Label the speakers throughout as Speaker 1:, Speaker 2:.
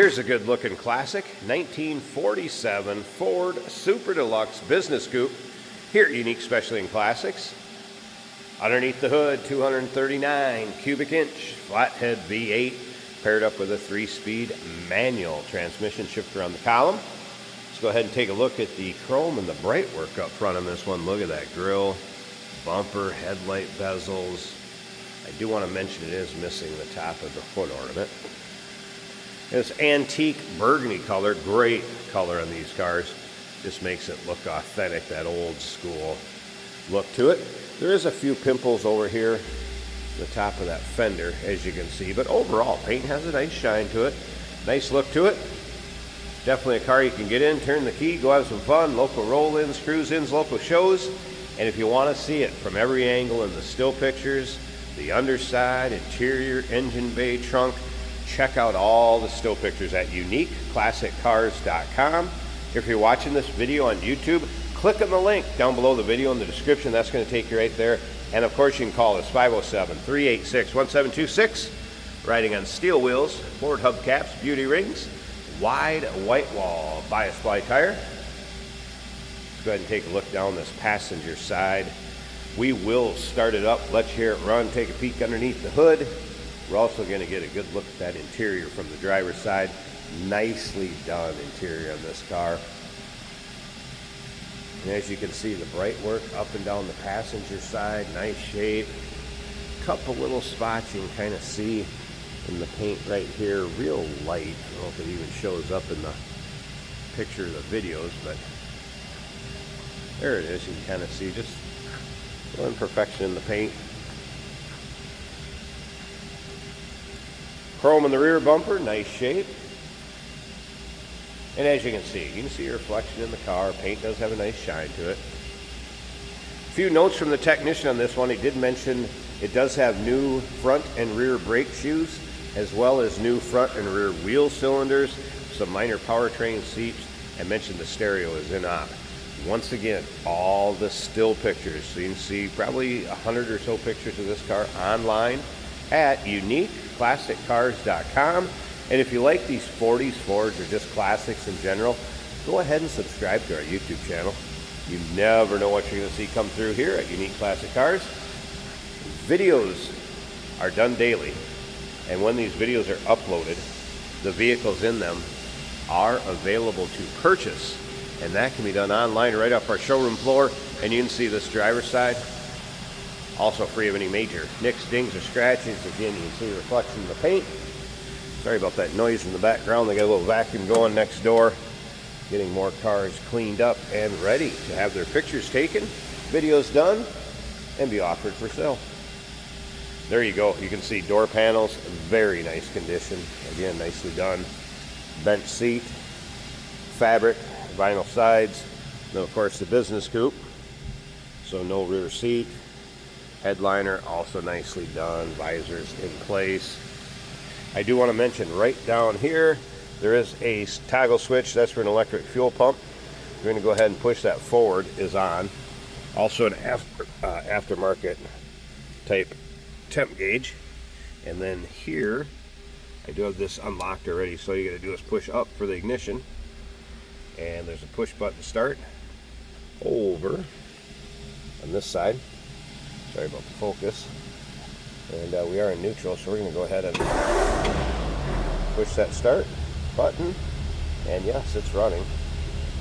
Speaker 1: Here's a good looking classic 1947 Ford Super Deluxe Business Coupe here at Unique Specialty and Classics. Underneath the hood, 239 cubic inch flathead V8 paired up with a 3-speed manual transmission shifter on the column. Let's go ahead and take a look at the chrome and the bright work up front on this one. Look at that grille, bumper, headlight bezels. I do want to mention it is missing the top of the foot ornament. It's antique burgundy color, great color on these cars. Just makes it look authentic, that old school look to it. There is a few pimples over here, the top of that fender, as you can see, but overall, paint has a nice shine to it, nice look to it. Definitely a car you can get in, turn the key, go have some fun, local roll-ins, cruise-ins, local shows, and if you want to see it from every angle in the still pictures, the underside, interior, engine bay, trunk, check out all the still pictures at uniqueclassiccars.com. If you're watching this video on YouTube, click on the link down below the video in the description. That's going to take you right there. And of course, you can call us 507-386-1726. Riding on steel wheels, Ford hubcaps, beauty rings, wide white wall bias ply tire. Let's go ahead and take a look down this passenger side. We will start it up, let you hear it run, take a peek underneath the hood. We're also going to get a good look at that interior from the driver's side. Nicely done interior on this car. And as you can see, the bright work up and down the passenger side, nice shape. Couple little spots you can kind of see in the paint right here, real light. I don't know if it even shows up in the picture of the videos, but there it is. You can kind of see just a little imperfection in the paint. Chrome in the rear bumper, nice shape. And as you can see a reflection in the car. Paint does have a nice shine to it. A few notes from the technician on this one. He did mention it does have new front and rear brake shoes, as well as new front and rear wheel cylinders, some minor powertrain seats, and mentioned the stereo is in op. Once again, all the still pictures. So you can see probably 100 or so pictures of this car online at uniqueclassiccars.com. And if you like these 40s, Fords, or just classics in general, go ahead and subscribe to our YouTube channel. You never know what you're going to see come through here at Unique Classic Cars. Videos are done daily, and when these videos are uploaded, the vehicles in them are available to purchase, and that can be done online right off our showroom floor. And you can see this driver's side, also free of any major nicks, dings, or scratches. Again, you can see the reflection of the paint. Sorry about that noise in the background. They got a little vacuum going next door, getting more cars cleaned up and ready to have their pictures taken, videos done, and be offered for sale. There you go. You can see door panels, very nice condition. Again, nicely done. Bench seat, fabric, vinyl sides. Then of course the business coupe, so no rear seat. Headliner also nicely done. Visors in place. I do want to mention right down here there is a toggle switch. That's for an electric fuel pump. We're going to go ahead and push that forward, is on. Also an aftermarket type temp gauge. And then here I do have this unlocked already, so all you got to do is push up for the ignition, and there's a push button to start over on this side. Sorry about the focus. And we are in neutral, so we're going to go ahead and push that start button. And yes, it's running.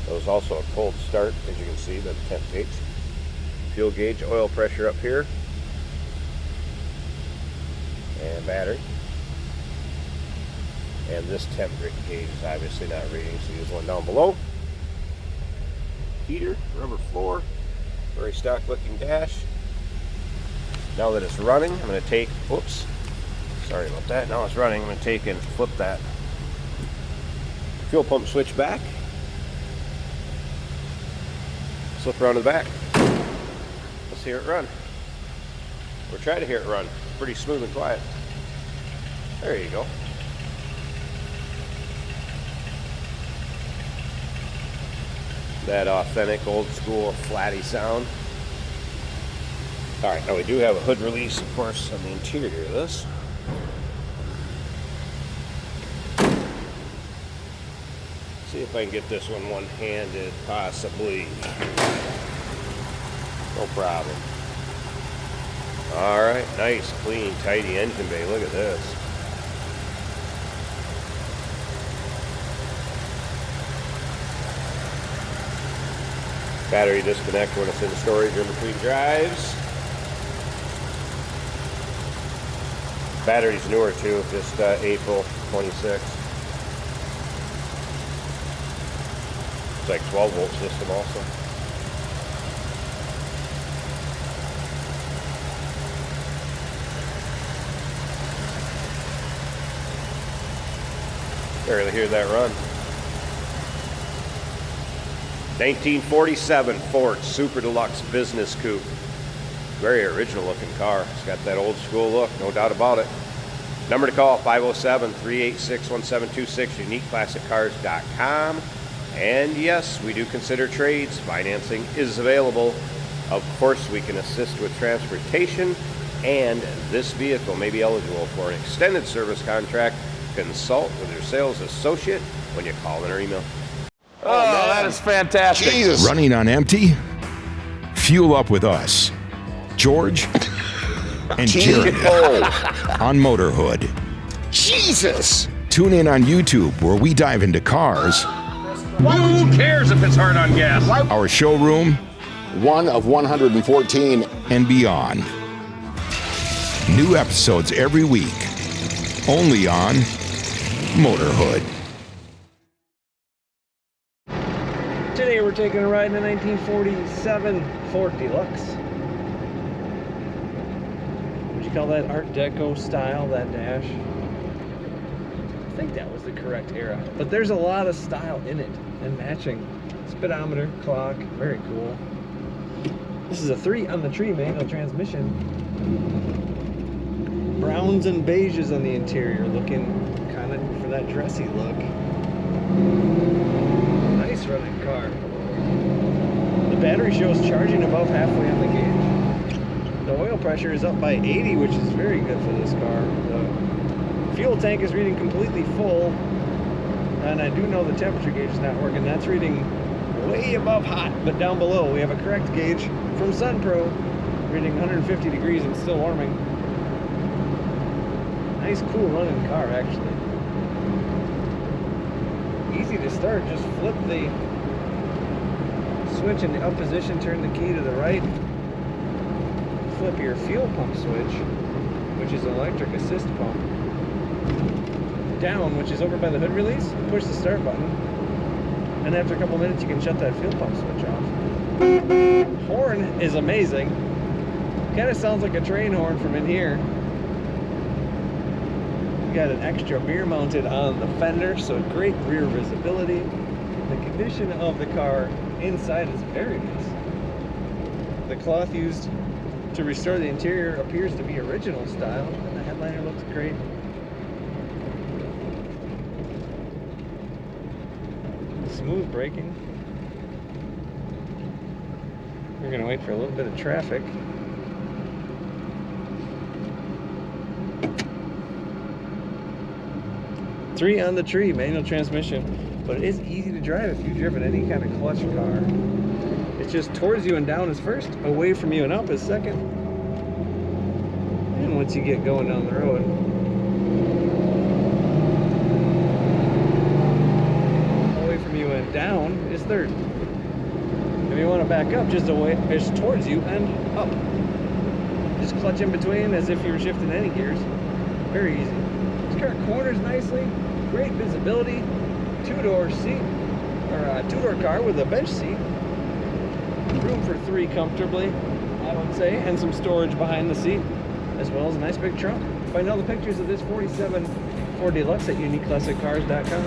Speaker 1: There was also a cold start, as you can see, the temp gauge. Fuel gauge, oil pressure up here. And battery. And this temp gauge is obviously not reading, so use one down below. Heater, rubber floor, very stock looking dash. Now that it's running, I'm going to take, oops, sorry about that. Now it's running, I'm going to take and flip that fuel pump switch back. Slip around to the back. Let's hear it run. Or try to hear it run. Pretty smooth and quiet. There you go. That authentic old school flatty sound. Alright, now we do have a hood release, of course, on the interior of this. See if I can get this one one-handed, possibly. No problem. All right, nice, clean, tidy engine bay. Look at this. Battery disconnect when it's in storage or in between drives. Battery's newer too, just April 26. It's like 12-volt system also. Barely hear that run. 1947 Ford Super Deluxe Business Coupe. Very original looking car. It's got that old school look, no doubt about it. Number to call, 507-386-1726, uniqueclassiccars.com. And yes, we do consider trades. Financing is available. Of course, we can assist with transportation, and this vehicle may be eligible for an extended service contract. Consult with your sales associate when you call in or email.
Speaker 2: Oh, that is fantastic.
Speaker 3: Jesus.
Speaker 4: Running on empty? Fuel up with us, George and Jeremy on Motorhood.
Speaker 3: Jesus.
Speaker 4: Tune in on YouTube where we dive into cars,
Speaker 2: Who cares if it's hard on gas?
Speaker 4: our showroom,
Speaker 3: One of 114.
Speaker 4: and beyond. New episodes every week, only on Motorhood.
Speaker 5: Today we're taking a ride in a 1947 Ford Deluxe. Would you call that Art Deco style, that dash? I think that was the correct era. But there's a lot of style in it and matching. Speedometer, clock, very cool. This is a 3-on-the-tree manual transmission. Browns and beiges on the interior, looking kind of for that dressy look. Nice running car. The battery shows charging above halfway on the gauge. The oil pressure is up by 80, which is very good for this car. The fuel tank is reading completely full, and I do know the temperature gauge is not working. That's reading way above hot, but down below we have a correct gauge from SunPro reading 150 degrees and still warming. Nice, cool running car, actually. Easy to start. Just flip the switch in the up position, turn the key to the right, flip your fuel pump switch, which is an electric assist pump, down, which is over by the hood release, push the start button, and after a couple minutes you can shut that fuel pump switch off. Horn is amazing. Kind of sounds like a train horn from in here. You got an extra mirror mounted on the fender, so great rear visibility. The condition of the car inside is very nice. The cloth used to restore the interior appears to be original style, and the headliner looks great. Smooth braking. We're gonna wait for a little bit of traffic. Three on the tree, manual transmission, but it is easy to drive if you've driven any kind of clutch car. It's just towards you and down is first, away from you and up is second. And once you get going down the road, away from you and down is third. If you want to back up, just away, it's towards you and up. Just clutch in between as if you were shifting any gears. Very easy. This car corners nicely. Great visibility, two-door seat, or a two-door car with a bench seat. Room for three comfortably, I would say, and some storage behind the seat, as well as a nice big trunk. Find all the pictures of this 47 Ford Deluxe at uniqueclassiccars.com.